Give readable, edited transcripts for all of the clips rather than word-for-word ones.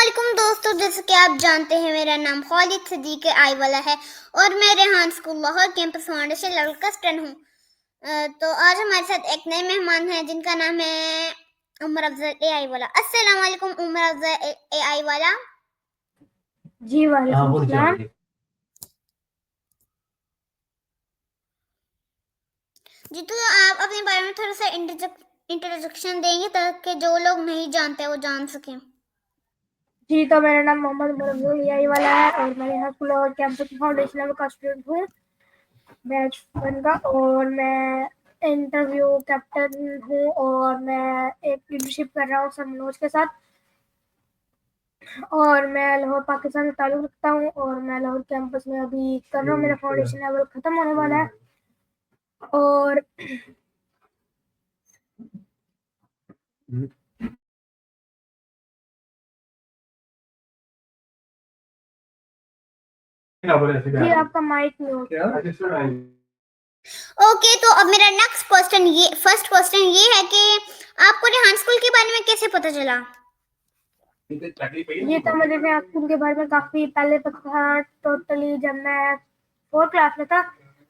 अस्सलामुअलैकुम दोस्तों, जैसे कि आप जानते हैं मेरा नाम खालिद सिद्दीक आई वाला है और मैं Rehan school Lahore campus foundation level का स्टूडेंट हूँ। तो आज हमारे साथ एक नए मेहमान हैं जिनका नाम है उमर अफजल ए आई वाला। अस्सलामुअलैकुम उमर अफजल ए आई वाला। जी वालेकुम सलाम। जी तो आप अपने बारे में थोड़ा सा इंट्रोडक्शन देंगे ताकि जो लोग नहीं जानते वो जान सकें। जी तो मेरा नाम मोहम्मद उमर अफजल यही वाला है और मैं यहाँ स्कूल और कैंपस फाउंडेशन लेवल का स्टूडेंट हूँ, बैच 1 का। और मैं इंटरव्यू कैप्टन हूँ और मैं एक लीडरशिप कर रहा हूँ सर मनोज के साथ। और मैं लाहौर पाकिस्तान में ताल्लुक़ रखता हूँ और मैं लाहौर कैंपस में अभी कर रहा हूँ, मेरा फाउंडेशन लेवल ख़त्म होने वाला है। और जी आपका माइक म्यूट। ओके, तो अब मेरा फर्स्ट क्वेश्चन ये है कि आपको रेहान स्कूल के बारे में कैसे पता चला? ये तो मुझे रेहान स्कूल के बारे में काफ़ी पहले पता था, टोटली जब मैं 4th क्लास में था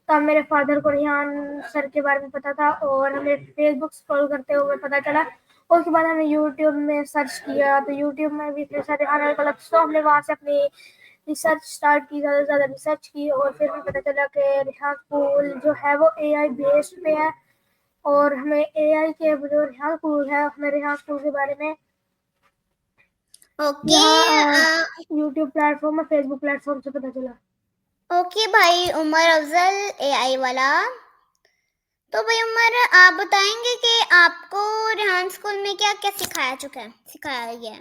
तब मेरे फादर को रेहान सर के बारे में पता था और हमें फेसबुक स्क्रॉल करते हुए पता चला। उसके बाद हमने यूट्यूब में सर्च किया तो यूट्यूब में भी इतने सारे अलग अलग, तो हमने वहाँ से अपनी रिसर्च स्टार्ट की, ज़्यादा से ज़्यादा रिसर्च की और फिर हमें पता चला कि रेहान स्कूल जो है वो AI बेस्ड पे है। और हमें AI के जो रेहान स्कूल है, हमें रेहान स्कूल के बारे में ओके। यहाँ यूट्यूब प्लेटफॉर्म और फेसबुक प्लेटफॉर्म से पता चला। ओके भाई उमर अफजल ए आई वाला। तो भाई उमर, आप बताएंगे कि आपको रेहान स्कूल में क्या क्या सिखाया गया है?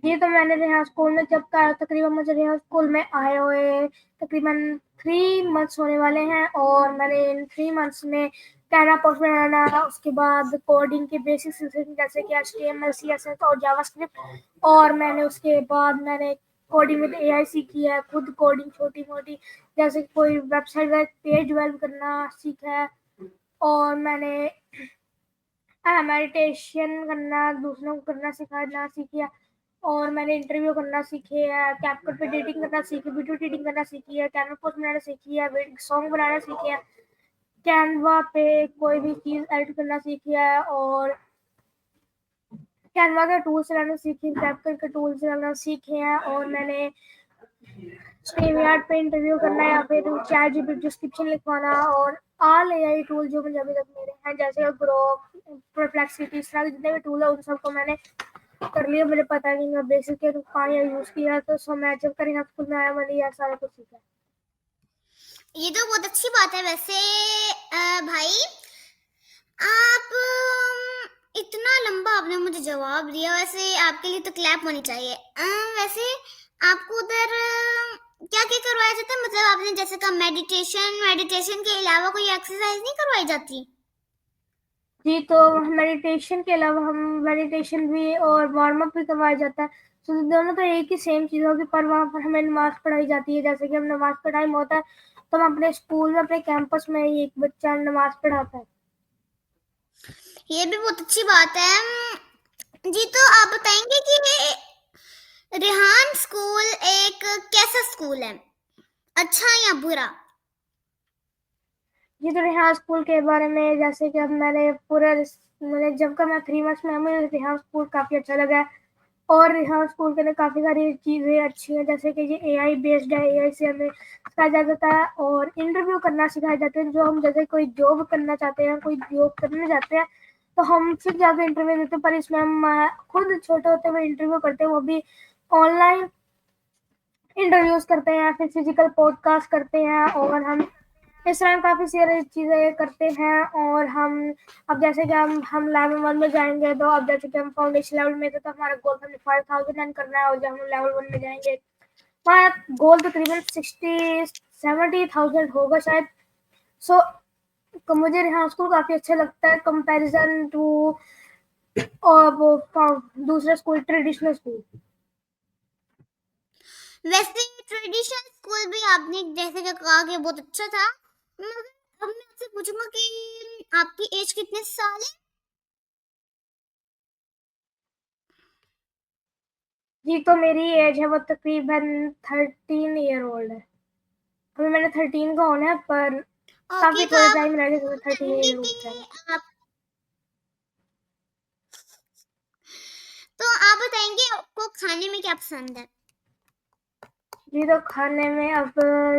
ये तो मैंने रेहान स्कूल में जब का तकरीबन मुझे रेहान स्कूल में आए हुए तकरीबन 3 मंथ्स होने वाले हैं और मैंने इन 3 मंथ्स में कैनवा पोस्ट बनाना, उसके बाद कोडिंग के बेसिक्स जैसे कि HTML CSS और जावास्क्रिप्ट, और मैंने उसके बाद मैंने कोडिंग विद AI सीखी है, खुद कोडिंग छोटी मोटी जैसे कोई वेबसाइट का पेज डेवलप करना सीखा है। और मैंने मेडिटेशन करना, दूसरों को करना सिखाना सीखा। और मैंने इंटरव्यू करना सीखे है, कैपकट पे एडिटिंग करना सीखी, वीडियो एडिटिंग करना सीखी है, कैनवा पोस्ट बनाना सीखी है, सॉन्ग बनाना सीखे है, कैनवा पे कोई भी चीज़ एडिट करना सीखी है। और कैनवा के टूल्स चलाना सीखे, कैपकट के टूल्स चलाना सीखे हैं। और मैंने स्ट्रीमयार्ड पे इंटरव्यू करना या फिर चैट जीपीटी डिस्क्रिप्शन लिखवाना और ऑल AI टूल जो मुझे अभी तक मिले हैं जैसे ग्रोक, परप्लेक्सिटी, इस तरह के जितने भी टूल है उन सबको मैंने कर लिया। मुझे पता नहीं, मैं बेसिक के कहाँ यूज़ किया, तो सो मैं जब करेंगे स्कूल में आया मैंने यह सारा कुछ सीखा। ये तो बहुत अच्छी बात है वैसे। भाई आप इतना लंबा आपने मुझे जवाब दिया, वैसे आपके लिए तो क्लैप होनी चाहिए। वैसे आपको उधर क्या क्या करवाया जाता है? मतलब आपने जैसे कहा मेडिटेशन के अलावा कोई एक्सरसाइज नहीं करवाई जाती? जी तो मेडिटेशन के अलावा हम मेडिटेशन भी और वार्म अप भी करवाया जाता है। तो दोनों तो एक ही सेम चीज़ होगी, पर वहाँ पर हमें नमाज पढ़ाई जाती है। जैसे कि हम नमाज का टाइम होता है तो हम अपने स्कूल में अपने कैंपस में ही एक बच्चा नमाज पढ़ाता है। ये भी बहुत अच्छी बात है। जी तो आप बताएंगे कि रेहान स्कूल एक कैसा स्कूल है, अच्छा या बुरा? जी तो रेहान स्कूल के बारे में जैसे कि अब मैंने पूरा मैंने जब का मैं 3 मंथ्स में हूँ, मुझे रेहान स्कूल काफ़ी अच्छा लगा है। और रेहान स्कूल के अंदर काफ़ी सारी चीज़ें अच्छी हैं, जैसे कि ये AI बेस्ड है, AI से हमें सिखाया जाता है और इंटरव्यू करना सिखाए जाते हैं। जो हम जैसे कोई जॉब करना चाहते हैं, कोई जॉब करने जाते हैं तो हम फिर जाकर इंटरव्यू देते हैं, पर इसमें हम खुद छोटे होते हुए इंटरव्यू करते हैं, वो भी ऑनलाइन इंटरव्यूज करते हैं, फिर फिजिकल पॉडकास्ट करते हैं। और हम इस तरह काफ़ी सारी चीज़ें करते हैं। और हम अब जैसे कि हम लेवल 1 में जाएंगे, तो अब जैसे कि हम फाउंडेशन लेवल में थे तो हमारा गोल हमने 5000 रन करना है, और जब हम लेवल 1 में जाएंगे हमारा गोल तकरीबन 60-70,000 होगा शायद। सो मुझे रेहान स्कूल काफ़ी अच्छा लगता है कंपैरिजन टू और वो दूसरे स्कूल, ट्रेडिशनल स्कूल। वैसे ट्रेडिशनल स्कूल भी आपने जैसे कि कहा कि बहुत अच्छा था, मगर अब मैं आपसे पूछूंगा कि आपकी एज कितने साल है? जी, तो मेरी एज है वो तकरीबन 13 ईयर ओल्ड है। अभी मैंने 13 का होना है, पर ओके, काफ़ी तो थोड़ा आप टाइम रह गया, तो 13 बताएंगे ईयर हो कि जाएगा। आप तो आप बताएंगे आपको खाने में क्या पसंद है? जी, तो खाने में अब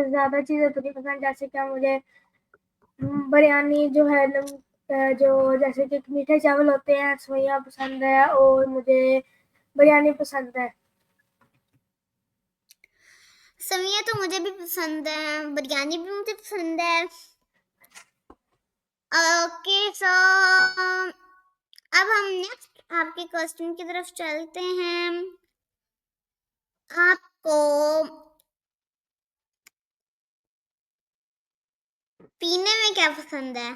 ज़्यादा चीज़ें तो नहीं पसंद, जैसे कि मुझे बिरयानी जो है जो जैसे कि मीठे चावल होते हैं, सेवइयाँ पसंद है, और मुझे बिरयानी पसंद है। सेवइयां तो मुझे भी पसंद है, बिरयानी भी मुझे पसंद है। ओके, सो अब हम नेक्स्ट आपके क्वेश्चन की तरफ चलते हैं। आपको पीने में क्या पसंद है?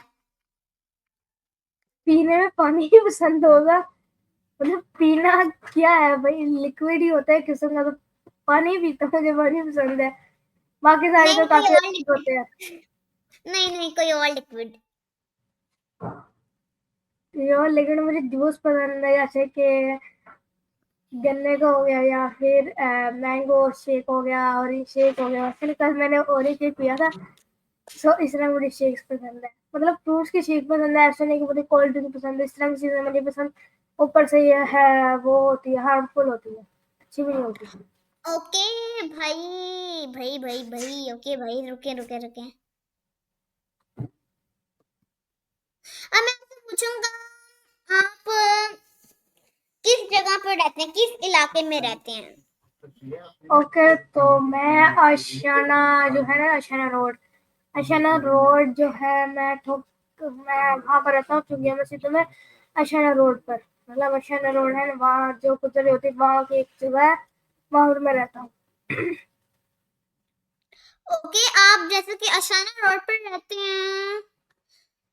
पीने में पानी ही पसंद होगा, मतलब पीना क्या है भाई, लिक्विड ही होता है किस्म का, तो पानी ही पीता हूँ, मुझे पानी पसंद है। बाकी सारे नहीं, तो कोई काफ़ी और अच्छे लिक्विड। होते हैं। नहीं नहीं, कोई और लिक्विड। और लेकिन मुझे जूस पसंद है, जैसे कि गन्ने का हो गया, या फिर मैंगो शेक हो गया, ऑरेंज शेक हो गया। वैसे कल मैंने ऑरेंज शेक पिया था, सो इस तरह मुझे शेक्स पसंद है, मतलब फ्रूट्स की शेक पसंद है, ऐसा नहीं कि मुझे कोल्ड ड्रिंक पसंद है, इस तरह की चीज़ें मुझे पसंद। ऊपर से ये है वो होती है, हार्मफुल होती है, अच्छी भी नहीं होती। ओके भाई भाई भाई भाई, ओके भाई, रुके रुके रुके। अब मैं आपसे पूछूंगा, आप किस जगह पर रहते हैं, किस इलाके में रहते हैं? ओके, तो मैं अशाना जो है ना, अशाना रोड जो है, मैं वहाँ पर रहता हूँ, चुंगिया मस्जिद में, अशाना रोड पर, मतलब अशाना रोड है ना, वहाँ जो कुतरी होती है, वहाँ की एक जगह है, वहाँ पर मैं रहता हूँ। ओके, आप जैसे कि अशाना रोड पर रहते हैं।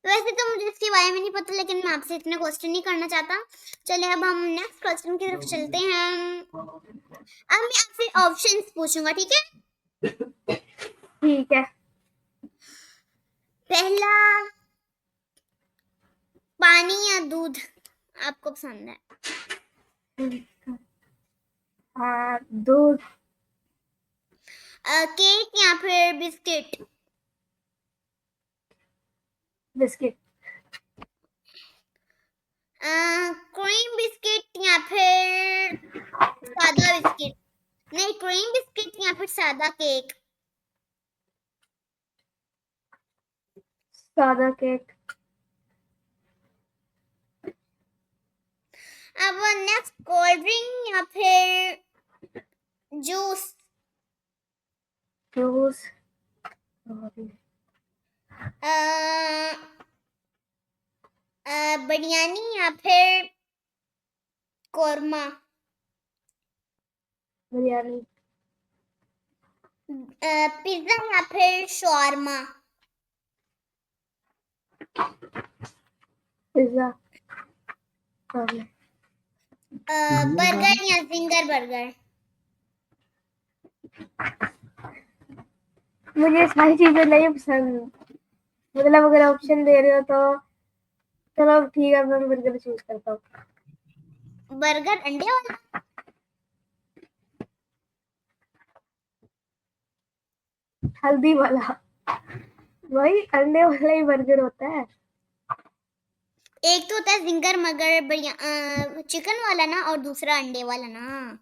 वैसे तो मुझे इसके बारे में नहीं पता, लेकिन मैं आपसे इतने क्वेश्चन नहीं करना चाहता। चलिए, अब हम नेक्स्ट क्वेश्चन की तरफ चलते हैं। अब मैं आपसे ऑप्शंस पूछूंगा, ठीक है? ठीक है। पहला, पानी या दूध आपको पसंद है? हाँ, दूध। केक या फिर बिस्किट? बिस्किट। क्रीम बिस्किट या फिर सादा बिस्किट? नहीं, क्रीम बिस्किट या फिर सादा केक? सादा केक। अब नेक्स्ट, कोल्ड ड्रिंक या फिर जूस? जूस। बिरयानी या फिर कोरमा? बिरयानी। पिज्जा या फिर शॉर्मा? पिज्जा। बर्गर या जिंगर बर्गर? मुझे सारी चीजें नहीं पसंद, मतलब अगर ऑप्शन दे रहे हो तो चलो ठीक है, मैं बर्गर चूज करता हूँ। बर्गर अंडे वाला? हल्दी वाला। वही अंडे वाला ही बर्गर होता है। एक तो होता है जिंगर मगर चिकन वाला ना, और दूसरा अंडे वाला ना।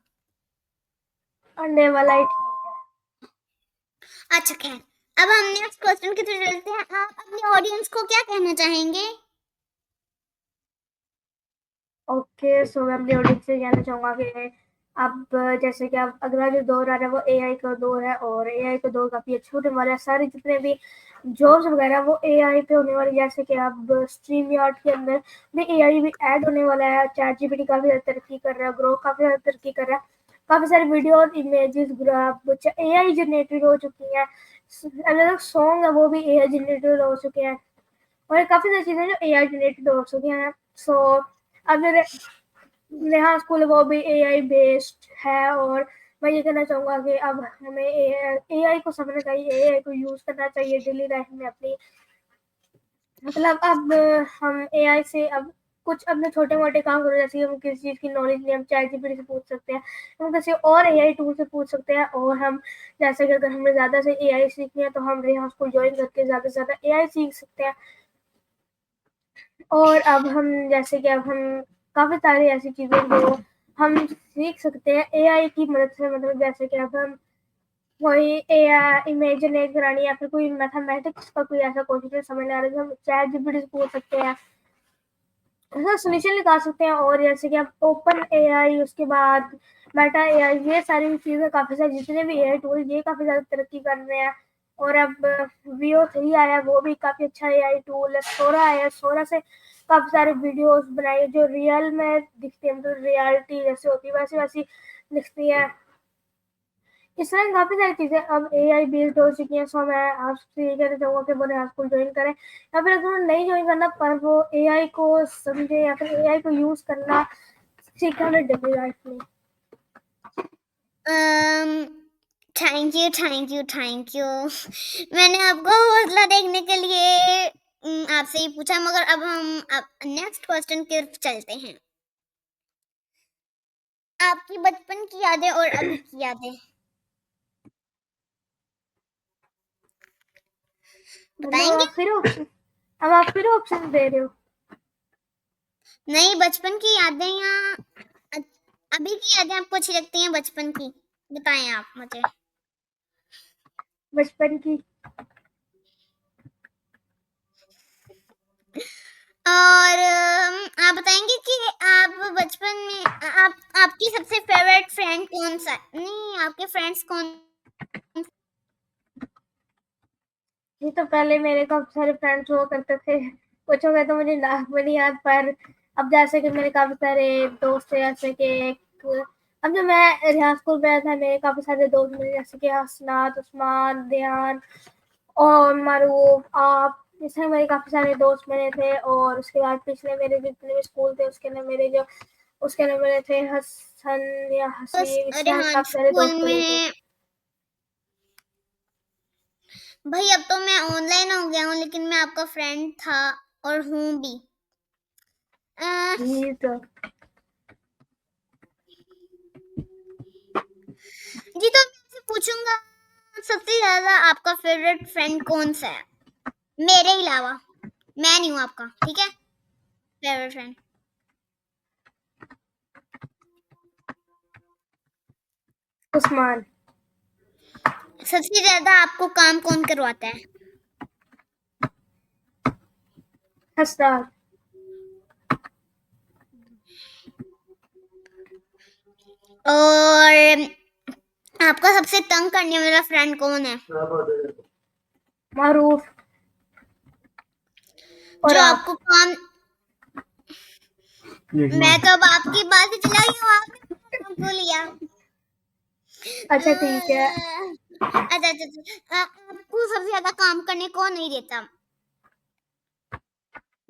अंडे वाला ही ठीक है। अच्छा, खैर, अब हम नेक्स्ट क्वेश्चन की तरफ चलते हैं। आप अपने ऑडियंस को क्या कहना चाहेंगे? ओके, सो मैं अपनी ऑडियंस से कहना चाहूँगा कि अब जैसे कि अब अगला जो दौर आ रहा है वो एआई का दौर है, और एआई का दौर काफ़ी अच्छा होने वाला है। सारे जितने भी जॉब्स वगैरह वो एआई पे होने वाली, जैसे कि अब स्ट्रीम यार्ड के अंदर भी एआई भी ऐड होने वाला है। चैट जीपीटी काफ़ी ज़्यादा तरक्की कर रहा है, ग्रो काफ़ी ज़्यादा तरक्की कर रहा है। काफ़ी सारी वीडियो और इमेजेस ग्राफ एआई जनरेटेड हो चुकी हैं। अलग अलग सॉन्ग है वो भी एआई जनरेटेड हो चुके हैं, और काफ़ी सारी चीज़ें जो एआई जनरेटेड हो चुकी हैं। सो अब नेहा स्कूल वो भी एआई बेस्ड है, और मैं ये कहना चाहूँगा कि अब हमें एआई को समझना चाहिए, एआई को यूज़ करना चाहिए डेली लाइफ में अपनी, मतलब अब हम एआई से अब कुछ अपने छोटे मोटे काम करो, जैसे हम किसी चीज़ की नॉलेज नहीं, हम चैट जीपीटी से पूछ सकते हैं, हम किसी और एआई टूल से पूछ सकते हैं। और हम जैसे कि अगर हमें ज़्यादा से एआई सीखनी है तो हम रेहान स्कूल ज्वाइन करके ज़्यादा से ज़्यादा एआई सीख सकते हैं। और अब हम जैसे कि अब हम काफ़ी सारी ऐसी चीज़ें जो हम सीख सकते हैं एआई की मदद से, मतलब जैसे कि अब हम कोई इमेज जनरेट करानी या फिर कोई मैथमेटिक्स का कोई ऐसा क्वेश्चन समझ नहीं आ रहा है, तो हम चैट जीपीटी से पूछ सकते हैं, ऐसा सोल्यूशन निकाल सकते हैं। और जैसे कि आप ओपन एआई, उसके बाद मेटा एआई, ये सारी चीज़ें काफ़ी सारी जितने भी एआई टूल ये काफ़ी ज़्यादा तरक्की कर रहे हैं। और अब VO3 आया, वो भी काफ़ी अच्छा एआई टूल है। सोरा आया, सोरा से काफ़ी सारे वीडियोस बनाए जो रियल में दिखते हैं, मतलब रियलिटी जैसे होती है वैसी वैसी दिखती है। इस तरह काफ़ी सारी चीज़ें अब एआई बेस्ड हो चुकी हैं। सो मैं आपसे ये कहना चाहूँगा कि वो रेहान स्कूल ज्वाइन करें, या फिर अगर नहीं ज्वाइन करना पर वो एआई को समझे या फिर एआई को यूज़ करना सीखे, हमें डेली लाइफ में। थैंक यू मैंने आपको हौसला देखने के लिए आपसे ही पूछा, मगर अब हम नेक्स्ट क्वेश्चन की तरफ चलते हैं। आपकी बचपन की यादें और अभी की यादें बताएंगे? अब आप फिर ऑप्शन दे रहे हो? नहीं, बचपन की यादें या अभी की यादें आपको अच्छी लगती हैं बचपन की? बताएं आप मुझे। बचपन की। और आप बताएंगे कि आप बचपन में आपकी सबसे फेवरेट फ्रेंड कौन सा? नहीं, आपके फ्रेंड्स कौन? ये तो पहले मेरे काफ़ी सारे फ्रेंड्स हुआ करते थे, कुछ हो गए तो मुझे नाम भी नहीं याद, पर अब जैसे कि मेरे काफ़ी सारे दोस्त हैं, जैसे कि अब जब मैं रेहान स्कूल में आया था मेरे काफ़ी सारे दोस्त मिले, जैसे कि हसनात, उस्मान, ध्यान और मारूफ, आप, इसमें मेरे काफ़ी सारे दोस्त मिले थे। और उसके बाद पिछले मेरे जितने भी स्कूल थे उसके अंदर मेरे थे हसन या हसीब, इस तरह रेहान काफ़ी सारे स्कूल दोस्त मिले थे। में भाई अब तो मैं ऑनलाइन हो गया हूँ, लेकिन मैं आपका फ्रेंड था और हूँ भी। जी तो जी तो मैं आपसे पूछूंगा, सबसे ज्यादा आपका फेवरेट फ्रेंड कौन सा है मेरे अलावा? मैं नहीं हूँ आपका, ठीक है, फेवरेट फ्रेंड। उस्मान। सबसे ज्यादा आपको काम कौन करवाता है? हसनात। और आपका सबसे तंग करने वाला फ्रेंड कौन है? मारूफ। और जो आप? आपको काम, मैं तो अब आपकी बात ही चला रही हूँ, आपने क्यों लिया? अच्छा ठीक है। अच्छा, आपको सबसे ज्यादा काम करने कौन नहीं देता?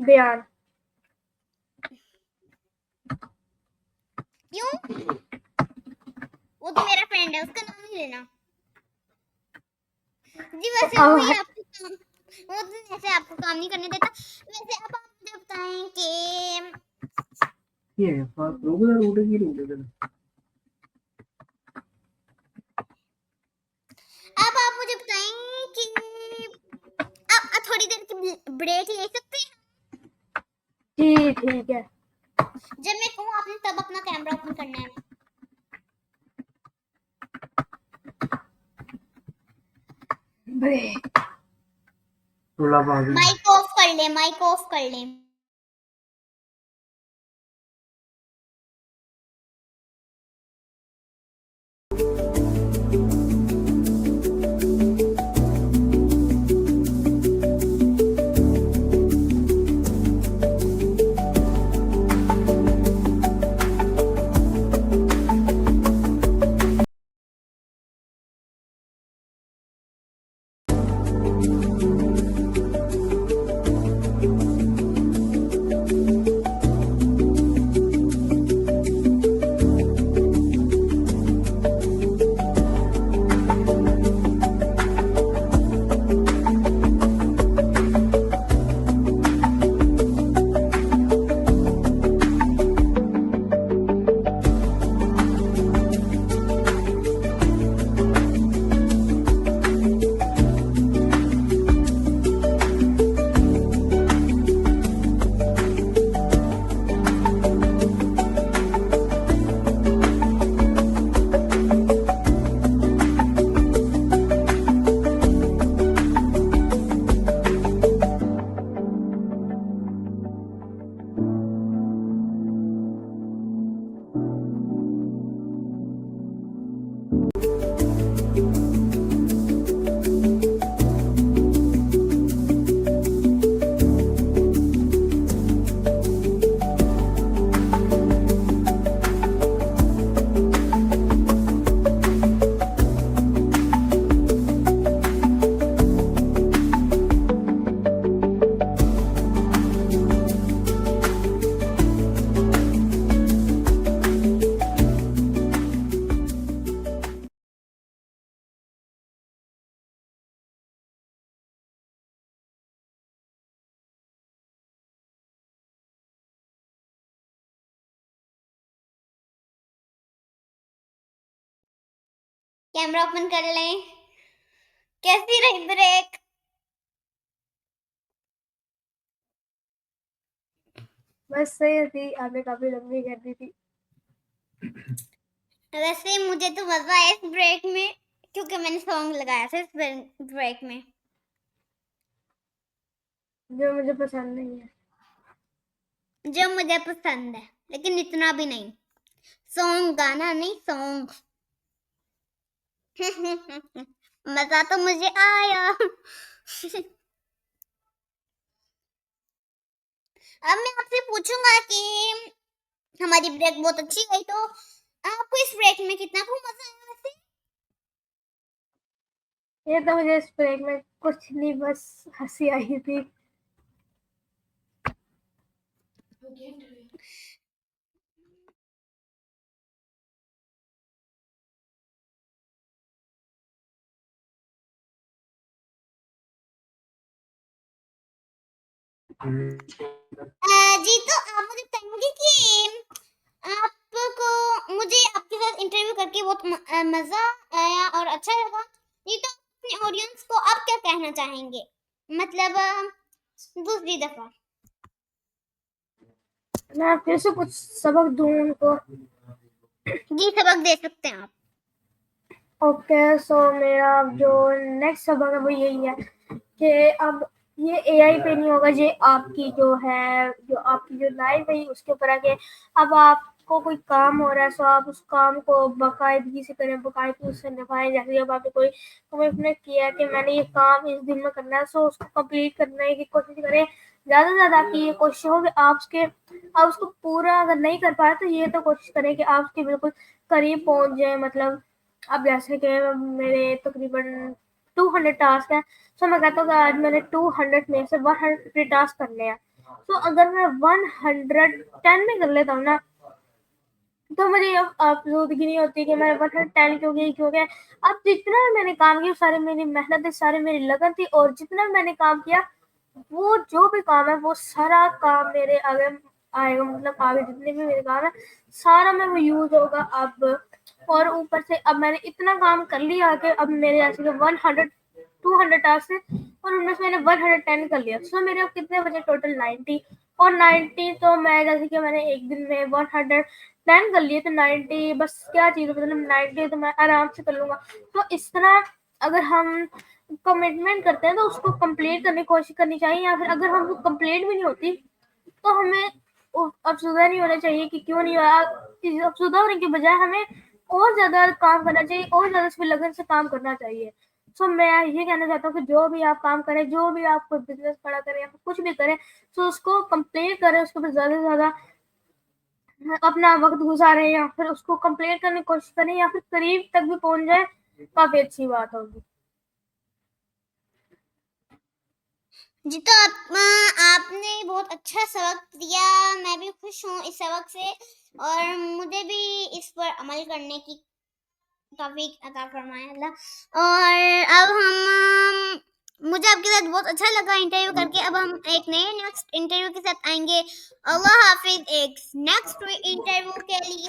बयान। क्यों? वो तो मेरा फ्रेंड है, उसका नाम नहीं लेना जी। वैसे अब वही आपको काम, वो तो ऐसे आपको काम नहीं करने देता। वैसे अब आप मुझे बताएं कि ये रूट अब आप मुझे बताएं कि अब थोड़ी देर की ब्रेक ले सकते हैं? जी ठीक है। जब मैं कहूँ आपने तब अपना कैमरा ओपन करना है। ब्रेक। माइक ऑफ कर ले, माइक ऑफ कर ले। कैमरा ओपन कर लें। कैसी रही ब्रेक? बस सही थी, आपने काफी लंबी कर दी थी। वैसे मुझे तो मजा आया इस ब्रेक में, क्योंकि मैंने सॉन्ग लगाया था इस ब्रेक में, जो मुझे पसंद नहीं है। जो मुझे पसंद है, लेकिन इतना भी नहीं। सॉन्ग गाना नहीं, सॉन्ग। मजा तो मुझे आया। अब मैं आपसे पूछूंगा कि हमारी ब्रेक बहुत अच्छी गई, तो आपको इस ब्रेक में कितना को मजा आया वैसे? ये तो मुझे इस ब्रेक में कुछ नहीं, बस हंसी आई थी। जी, तो आप मुझे बताएंगे कि आपको, मुझे आपके साथ इंटरव्यू करके बहुत मजा आया और अच्छा लगा। ये तो अपने ऑडियंस को आप क्या कहना चाहेंगे, मतलब दूसरी दफा? मैं फिर से कुछ सबक दूं उनको। जी, सबक दे सकते हैं आप। ओके, सो मेरा जो नेक्स्ट सबक है वो यही है कि अब ये एआई पे नहीं होगा, ये आपकी जो है, जो आपकी जो लाइफ है उसके ऊपर आके अब आपको कोई काम हो रहा है, सो आप उस काम को बाकायदगी से करें, बाकायदगी से निभाएं। जैसे अब आपने कोई कमिटमेंट किया है कि मैंने ये काम इस दिन में करना है, सो उसको कंप्लीट करने की कोशिश करें। ज़्यादा से ज़्यादा आपकी ये कोशिश हो कि आप उसको पूरा अगर नहीं कर पाए तो ये तो कोशिश करें कि आप उसके बिल्कुल करीब पहुंच जाए। मतलब अब जैसे कि मेरे तकरीबन 200 टास्क है, सो मैं कहता हूँ कि आज मैंने 200 में से 100 टास्क करने हैं। तो अगर मैं 110 में कर लेता हूँ ना, तो मुझे अब अफसोसगी नहीं होती कि मैं 110 क्यों गई, क्योंकि अब जितना भी मैंने काम किया सारी मेरी मेहनत थी, सारी मेरी लगन थी, और जितना भी मैंने काम किया वो जो भी काम है वो सारा काम मेरे आगे आएगा। मतलब आगे जितने भी मेरे काम है सारा में वो यूज होगा अब। और ऊपर से अब मैंने इतना काम कर लिया कि अब मेरे ऐसे के 200 टास्क है, और उनमें से मैंने 110 कर लिया। सो मेरे अब कितने बचे टोटल? 90। और 90 तो मैं जैसे कि मैंने एक दिन में 110 कर लिए, तो 90 बस क्या चीज़ है, मतलब 90 तो मैं आराम से कर लूंगा। तो इस तरह अगर हम कमिटमेंट करते हैं तो उसको कंप्लीट करने की कोशिश करनी चाहिए, या फिर अगर हम कंप्लीट भी नहीं होती तो हमें अफसुदा नहीं होना चाहिए कि क्यों नहीं हुआ। अफसुदा होने के बजाय हमें और ज्यादा काम करना चाहिए, और ज्यादा इसमें लगन से काम करना चाहिए। सो मैं ये कहना चाहता हूँ कि जो भी आप काम करें, जो भी आप कोई बिजनेस खड़ा करें या फिर कुछ भी करें, तो उसको कंप्लीट करें, उसके ऊपर ज्यादा से ज्यादा अपना वक्त गुजारें, या फिर उसको कंप्लीट करने की कोशिश करें, या फिर करीब तक भी पहुंच जाए, काफी अच्छी बात होगी। जी, तो आपने बहुत अच्छा सबक दिया। मैं भी खुश हूँ इस सबक से, और मुझे भी इस पर अमल करने की तौफीक अता फरमाए अल्लाह। और अब मुझे आपके साथ बहुत अच्छा लगा इंटरव्यू करके। अब हम एक नए नेक्स्ट इंटरव्यू के साथ आएंगे। अल्लाह हाफिज। एक नेक्स्ट इंटरव्यू के लिए